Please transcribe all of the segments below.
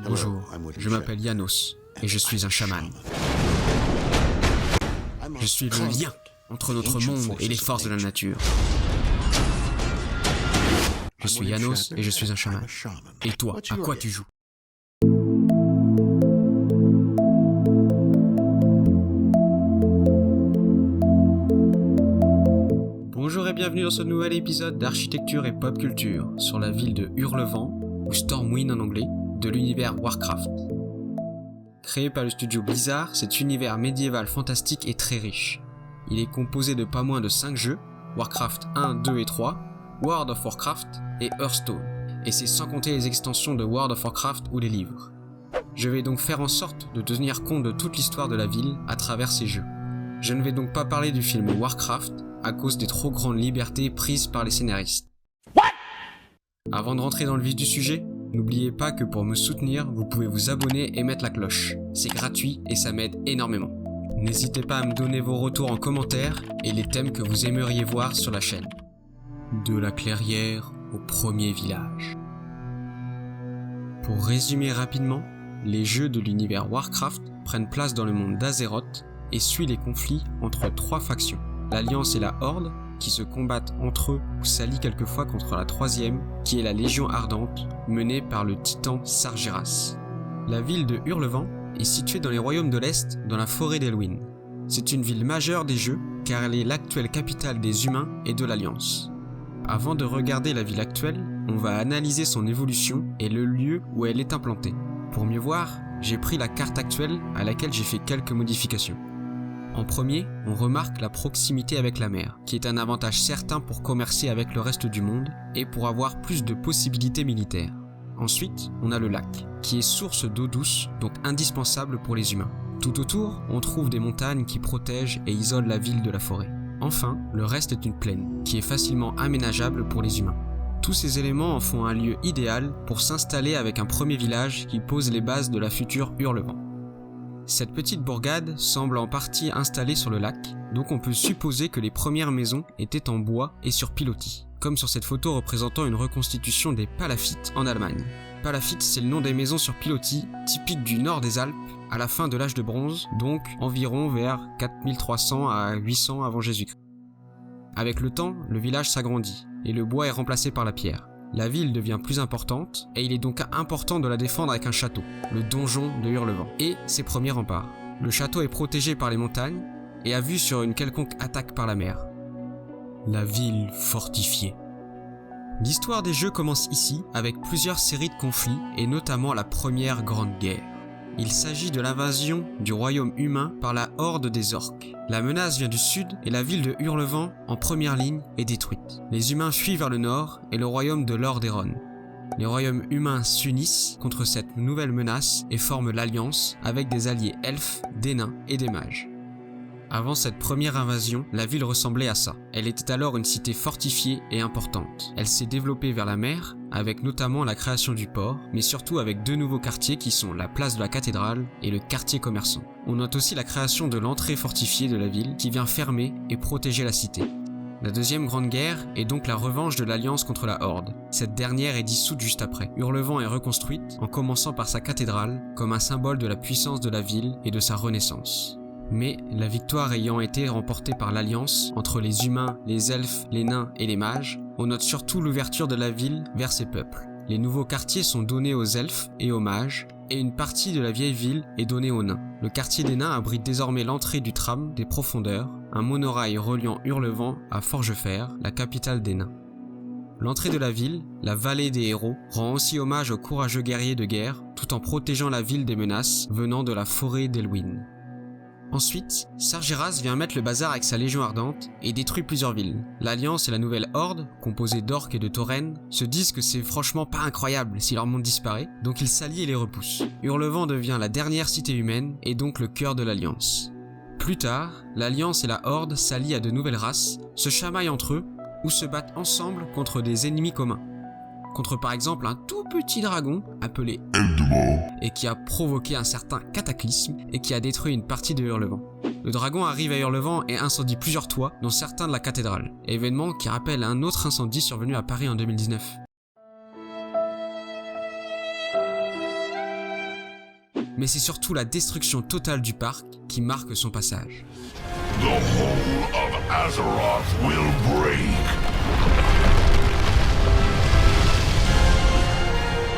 Bonjour, je m'appelle Janos et je suis un chaman. Je suis le lien entre notre monde et les forces de la nature. Je suis Janos et je suis un chaman. Et toi, à quoi tu joues? Bonjour et bienvenue dans ce nouvel épisode d'architecture et pop culture sur la ville de Hurlevent, ou Stormwind en anglais, de l'univers Warcraft. Créé par le studio Blizzard, cet univers médiéval fantastique est très riche. Il est composé de pas moins de 5 jeux, Warcraft 1, 2 et 3, World of Warcraft et Hearthstone, et c'est sans compter les extensions de World of Warcraft ou les livres. Je vais donc faire en sorte de tenir compte de toute l'histoire de la ville à travers ces jeux. Je ne vais donc pas parler du film Warcraft à cause des trop grandes libertés prises par les scénaristes. Avant de rentrer dans le vif du sujet, n'oubliez pas que pour me soutenir, vous pouvez vous abonner et mettre la cloche. C'est gratuit et ça m'aide énormément. N'hésitez pas à me donner vos retours en commentaire et les thèmes que vous aimeriez voir sur la chaîne. De la clairière au premier village. Pour résumer rapidement, les jeux de l'univers Warcraft prennent place dans le monde d'Azeroth et suivent les conflits entre 3 factions, l'Alliance et la Horde, qui se combattent entre eux ou s'allient quelquefois contre la 3e, qui est la Légion Ardente, menée par le titan Sargeras. La ville de Hurlevent est située dans les royaumes de l'Est, dans la forêt d'Elwynn. C'est une ville majeure des jeux, car elle est l'actuelle capitale des humains et de l'Alliance. Avant de regarder la ville actuelle, on va analyser son évolution et le lieu où elle est implantée. Pour mieux voir, j'ai pris la carte actuelle à laquelle j'ai fait quelques modifications. En premier, on remarque la proximité avec la mer, qui est un avantage certain pour commercer avec le reste du monde et pour avoir plus de possibilités militaires. Ensuite, on a le lac, qui est source d'eau douce, donc indispensable pour les humains. Tout autour, on trouve des montagnes qui protègent et isolent la ville de la forêt. Enfin, le reste est une plaine, qui est facilement aménageable pour les humains. Tous ces éléments en font un lieu idéal pour s'installer avec un premier village qui pose les bases de la future Hurlevent. Cette petite bourgade semble en partie installée sur le lac, donc on peut supposer que les premières maisons étaient en bois et sur pilotis, comme sur cette photo représentant une reconstitution des palafittes en Allemagne. Palafittes, c'est le nom des maisons sur pilotis, typiques du nord des Alpes, à la fin de l'âge de bronze, donc environ vers 4300 à 800 avant Jésus-Christ. Avec le temps, le village s'agrandit, et le bois est remplacé par la pierre. La ville devient plus importante, et il est donc important de la défendre avec un château, le donjon de Hurlevent, et ses premiers remparts. Le château est protégé par les montagnes, et à vue sur une quelconque attaque par la mer. La ville fortifiée. L'histoire des jeux commence ici, avec plusieurs séries de conflits, et notamment la première grande guerre. Il s'agit de l'invasion du royaume humain par la horde des orques. La menace vient du sud et la ville de Hurlevent, en première ligne, est détruite. Les humains fuient vers le nord et le royaume de Lordaeron. Les royaumes humains s'unissent contre cette nouvelle menace et forment l'Alliance avec des alliés elfes, des nains et des mages. Avant cette première invasion, la ville ressemblait à ça. Elle était alors une cité fortifiée et importante. Elle s'est développée vers la mer, avec notamment la création du port, mais surtout avec 2 nouveaux quartiers qui sont la place de la cathédrale et le quartier commerçant. On note aussi la création de l'entrée fortifiée de la ville qui vient fermer et protéger la cité. La deuxième grande guerre est donc la revanche de l'Alliance contre la Horde. Cette dernière est dissoute juste après. Hurlevent est reconstruite, en commençant par sa cathédrale, comme un symbole de la puissance de la ville et de sa renaissance. Mais la victoire ayant été remportée par l'Alliance entre les humains, les elfes, les nains et les mages, on note surtout l'ouverture de la ville vers ces peuples. Les nouveaux quartiers sont donnés aux elfes et aux mages, et une partie de la vieille ville est donnée aux nains. Le quartier des nains abrite désormais l'entrée du tram des profondeurs, un monorail reliant Hurlevent à Forgefer, la capitale des nains. L'entrée de la ville, la vallée des héros, rend aussi hommage aux courageux guerriers de guerre, tout en protégeant la ville des menaces venant de la forêt d'Elwynn. Ensuite, Sargeras vient mettre le bazar avec sa Légion Ardente et détruit plusieurs villes. L'Alliance et la nouvelle Horde, composée d'orques et de taurennes, se disent que c'est franchement pas incroyable si leur monde disparaît, donc ils s'allient et les repoussent. Hurlevent devient la dernière cité humaine et donc le cœur de l'Alliance. Plus tard, l'Alliance et la Horde s'allient à de nouvelles races, se chamaillent entre eux ou se battent ensemble contre des ennemis communs. Contre par exemple un tout petit dragon appelé Eldemort et qui a provoqué un certain cataclysme et qui a détruit une partie de Hurlevent. Le dragon arrive à Hurlevent et incendie plusieurs toits, dont certains de la cathédrale, événement qui rappelle un autre incendie survenu à Paris en 2019. mais c'est surtout la destruction totale du parc qui marque son passage. The whole of Azeroth will break.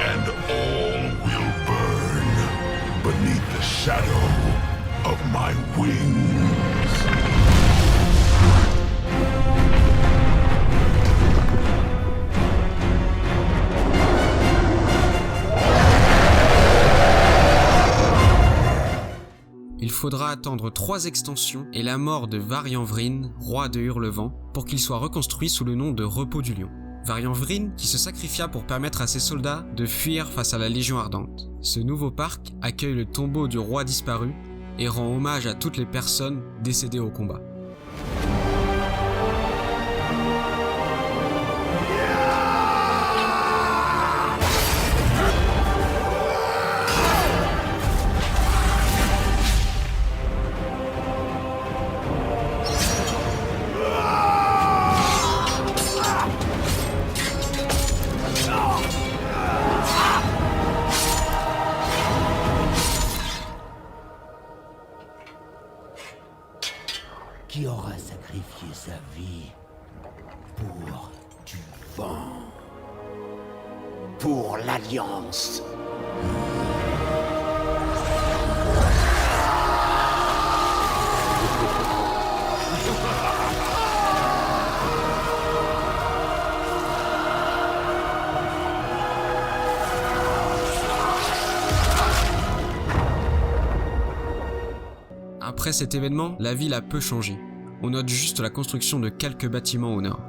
And all will burn beneath the shadow of my wings. Il faudra attendre 3 extensions et la mort de Varian Vryn, roi de Hurlevent, pour qu'il soit reconstruit sous le nom de Repos du Lion. Varian Vryn qui se sacrifia pour permettre à ses soldats de fuir face à la Légion Ardente. Ce nouveau parc accueille le tombeau du roi disparu et rend hommage à toutes les personnes décédées au combat. Qui aura sacrifié sa vie pour du vent, pour l'Alliance. Après cet événement, la ville a peu changé. On note juste la construction de quelques bâtiments au nord.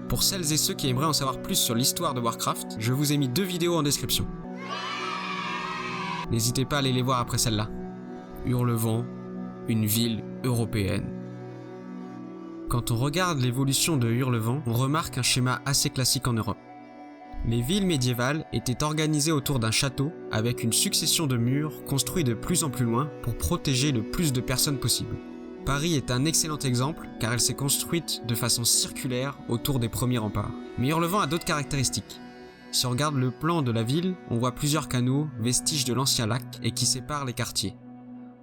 Pour celles et ceux qui aimeraient en savoir plus sur l'histoire de Warcraft, je vous ai mis 2 vidéos en description. N'hésitez pas à aller les voir après celle-là. Hurlevent, une ville européenne. Quand on regarde l'évolution de Hurlevent, on remarque un schéma assez classique en Europe. Les villes médiévales étaient organisées autour d'un château avec une succession de murs construits de plus en plus loin pour protéger le plus de personnes possible. Paris est un excellent exemple car elle s'est construite de façon circulaire autour des premiers remparts. Mais Hurlevent a d'autres caractéristiques. Si on regarde le plan de la ville, on voit plusieurs canaux, vestiges de l'ancien lac et qui séparent les quartiers.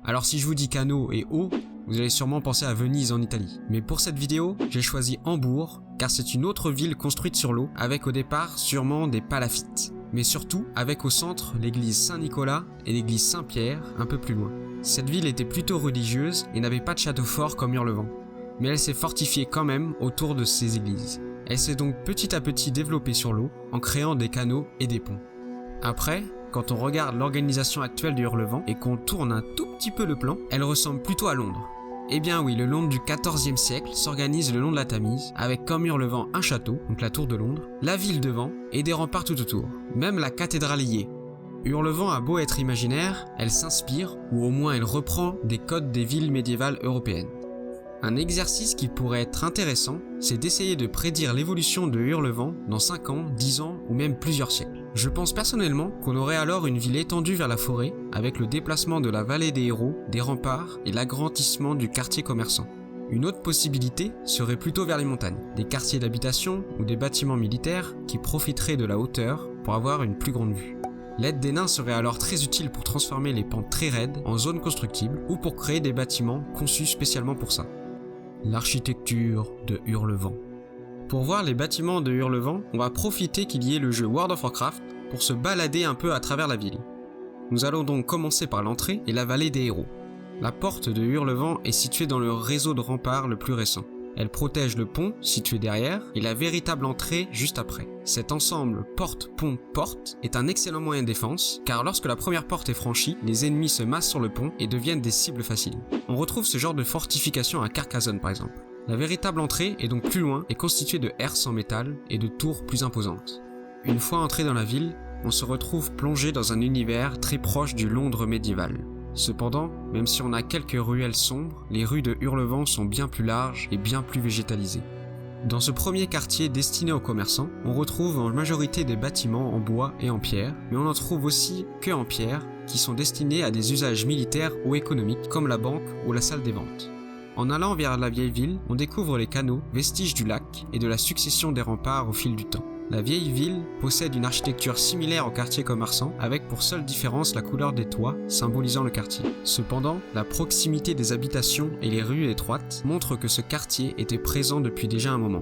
Alors si je vous dis canaux et eau, vous allez sûrement penser à Venise en Italie. Mais pour cette vidéo, j'ai choisi Hambourg car c'est une autre ville construite sur l'eau avec au départ sûrement des palafites. Mais surtout avec au centre l'église Saint-Nicolas et l'église Saint-Pierre un peu plus loin. Cette ville était plutôt religieuse et n'avait pas de château fort comme Hurlevent. Mais elle s'est fortifiée quand même autour de ces églises. Elle s'est donc petit à petit développée sur l'eau en créant des canaux et des ponts. Après, quand on regarde l'organisation actuelle de Hurlevent et qu'on tourne un tout petit peu le plan, elle ressemble plutôt à Londres. Eh bien oui, le Londres du XIVe siècle s'organise le long de la Tamise, avec comme Hurlevent un château, donc la tour de Londres, la ville devant et des remparts tout autour, même la cathédrale y est. Hurlevent a beau être imaginaire, elle s'inspire, ou au moins elle reprend des codes des villes médiévales européennes. Un exercice qui pourrait être intéressant, c'est d'essayer de prédire l'évolution de Hurlevent dans 5 ans, 10 ans ou même plusieurs siècles. Je pense personnellement qu'on aurait alors une ville étendue vers la forêt, avec le déplacement de la vallée des héros, des remparts et l'agrandissement du quartier commerçant. Une autre possibilité serait plutôt vers les montagnes, des quartiers d'habitation ou des bâtiments militaires qui profiteraient de la hauteur pour avoir une plus grande vue. L'aide des nains serait alors très utile pour transformer les pentes très raides en zones constructibles ou pour créer des bâtiments conçus spécialement pour ça. L'architecture de Hurlevent. Pour voir les bâtiments de Hurlevent, on va profiter qu'il y ait le jeu World of Warcraft pour se balader un peu à travers la ville. Nous allons donc commencer par l'entrée et la vallée des héros. La porte de Hurlevent est située dans le réseau de remparts le plus récent. Elle protège le pont, situé derrière, et la véritable entrée juste après. Cet ensemble porte-pont-porte est un excellent moyen de défense, car lorsque la première porte est franchie, les ennemis se massent sur le pont et deviennent des cibles faciles. On retrouve ce genre de fortification à Carcassonne par exemple. La véritable entrée est donc plus loin et constituée de herses en métal et de tours plus imposantes. Une fois entré dans la ville, on se retrouve plongé dans un univers très proche du Londres médiéval. Cependant, même si on a quelques ruelles sombres, les rues de Hurlevent sont bien plus larges et bien plus végétalisées. Dans ce premier quartier destiné aux commerçants, on retrouve en majorité des bâtiments en bois et en pierre, mais on n'en trouve aussi que en pierre, qui sont destinés à des usages militaires ou économiques comme la banque ou la salle des ventes. En allant vers la vieille ville, on découvre les canaux, vestiges du lac et de la succession des remparts au fil du temps. La vieille ville possède une architecture similaire au quartier commerçant, avec pour seule différence la couleur des toits, symbolisant le quartier. Cependant, la proximité des habitations et les rues étroites montrent que ce quartier était présent depuis déjà un moment.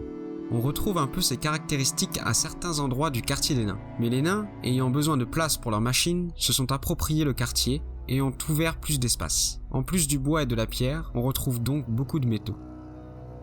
On retrouve un peu ces caractéristiques à certains endroits du quartier des nains. Mais les nains, ayant besoin de place pour leurs machines, se sont appropriés le quartier et ont ouvert plus d'espace. En plus du bois et de la pierre, on retrouve donc beaucoup de métaux.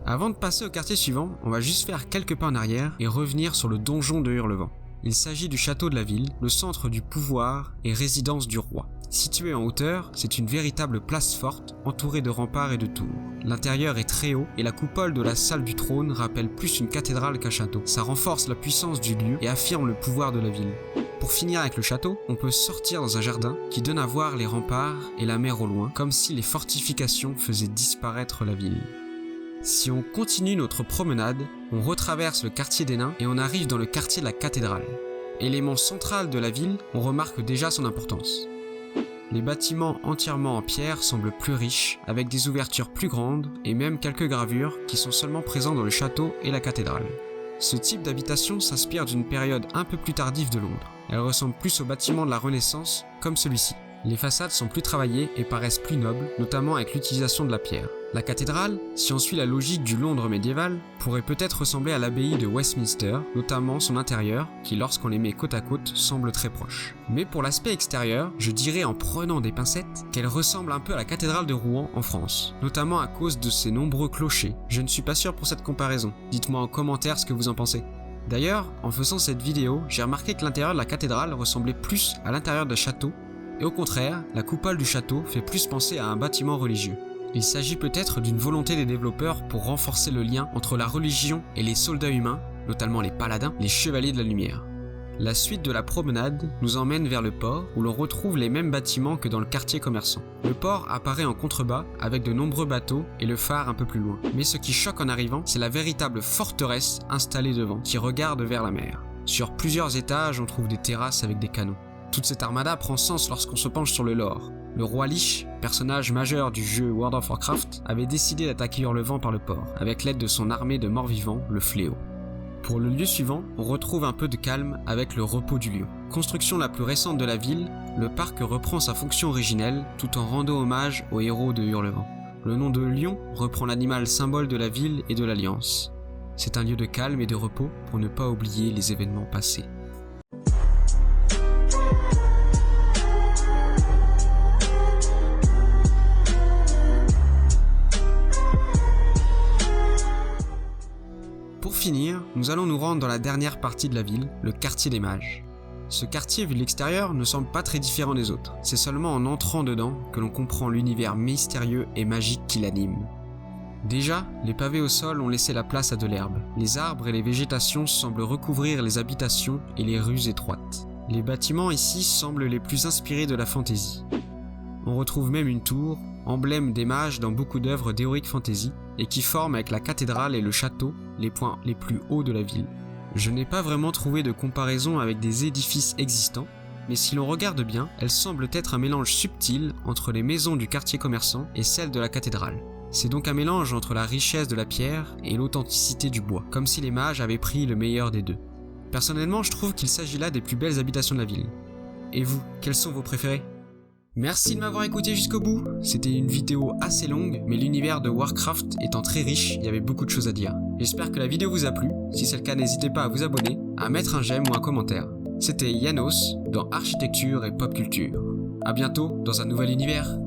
Avant de passer au quartier suivant, on va juste faire quelques pas en arrière et revenir sur le donjon de Hurlevent. Il s'agit du château de la ville, le centre du pouvoir et résidence du roi. Situé en hauteur, c'est une véritable place forte, entourée de remparts et de tours. L'intérieur est très haut et la coupole de la salle du trône rappelle plus une cathédrale qu'un château. Ça renforce la puissance du lieu et affirme le pouvoir de la ville. Pour finir avec le château, on peut sortir dans un jardin qui donne à voir les remparts et la mer au loin, comme si les fortifications faisaient disparaître la ville. Si on continue notre promenade, on retraverse le quartier des nains et on arrive dans le quartier de la cathédrale. Élément central de la ville, on remarque déjà son importance. Les bâtiments entièrement en pierre semblent plus riches, avec des ouvertures plus grandes et même quelques gravures qui sont seulement présents dans le château et la cathédrale. Ce type d'habitation s'inspire d'une période un peu plus tardive de Londres. Elle ressemble plus aux bâtiments de la Renaissance, comme celui-ci. Les façades sont plus travaillées et paraissent plus nobles, notamment avec l'utilisation de la pierre. La cathédrale, si on suit la logique du Londres médiéval, pourrait peut-être ressembler à l'abbaye de Westminster, notamment son intérieur, qui lorsqu'on les met côte à côte, semble très proche. Mais pour l'aspect extérieur, je dirais en prenant des pincettes, qu'elle ressemble un peu à la cathédrale de Rouen en France, notamment à cause de ses nombreux clochers. Je ne suis pas sûr pour cette comparaison, dites-moi en commentaire ce que vous en pensez. D'ailleurs, en faisant cette vidéo, j'ai remarqué que l'intérieur de la cathédrale ressemblait plus à l'intérieur d'un château, et au contraire, la coupole du château fait plus penser à un bâtiment religieux. Il s'agit peut-être d'une volonté des développeurs pour renforcer le lien entre la religion et les soldats humains, notamment les paladins, les chevaliers de la lumière. La suite de la promenade nous emmène vers le port où l'on retrouve les mêmes bâtiments que dans le quartier commerçant. Le port apparaît en contrebas avec de nombreux bateaux et le phare un peu plus loin. Mais ce qui choque en arrivant, c'est la véritable forteresse installée devant, qui regarde vers la mer. Sur plusieurs étages, on trouve des terrasses avec des canons. Toute cette armada prend sens lorsqu'on se penche sur le lore. Le roi Lich, personnage majeur du jeu World of Warcraft, avait décidé d'attaquer Hurlevent par le port, avec l'aide de son armée de morts-vivants, le Fléau. Pour le lieu suivant, on retrouve un peu de calme avec le repos du lion. Construction la plus récente de la ville, le parc reprend sa fonction originelle tout en rendant hommage aux héros de Hurlevent. Le nom de lion reprend l'animal symbole de la ville et de l'Alliance. C'est un lieu de calme et de repos pour ne pas oublier les événements passés. Pour finir, nous allons nous rendre dans la dernière partie de la ville, le quartier des mages. Ce quartier vu de l'extérieur ne semble pas très différent des autres. C'est seulement en entrant dedans que l'on comprend l'univers mystérieux et magique qui l'anime. Déjà, les pavés au sol ont laissé la place à de l'herbe. Les arbres et les végétations semblent recouvrir les habitations et les rues étroites. Les bâtiments ici semblent les plus inspirés de la fantasy. On retrouve même une tour, emblème des mages dans beaucoup d'œuvres d'Heroic Fantasy, et qui forme avec la cathédrale et le château les points les plus hauts de la ville. Je n'ai pas vraiment trouvé de comparaison avec des édifices existants, mais si l'on regarde bien, elles semblent être un mélange subtil entre les maisons du quartier commerçant et celles de la cathédrale. C'est donc un mélange entre la richesse de la pierre et l'authenticité du bois, comme si les mages avaient pris le meilleur des deux. Personnellement, je trouve qu'il s'agit là des plus belles habitations de la ville. Et vous, quels sont vos préférés ? Merci de m'avoir écouté jusqu'au bout. C'était une vidéo assez longue, mais l'univers de Warcraft étant très riche, il y avait beaucoup de choses à dire. J'espère que la vidéo vous a plu. Si c'est le cas, n'hésitez pas à vous abonner, à mettre un j'aime ou un commentaire. C'était Yanos dans Architecture et Pop Culture. A bientôt dans un nouvel univers.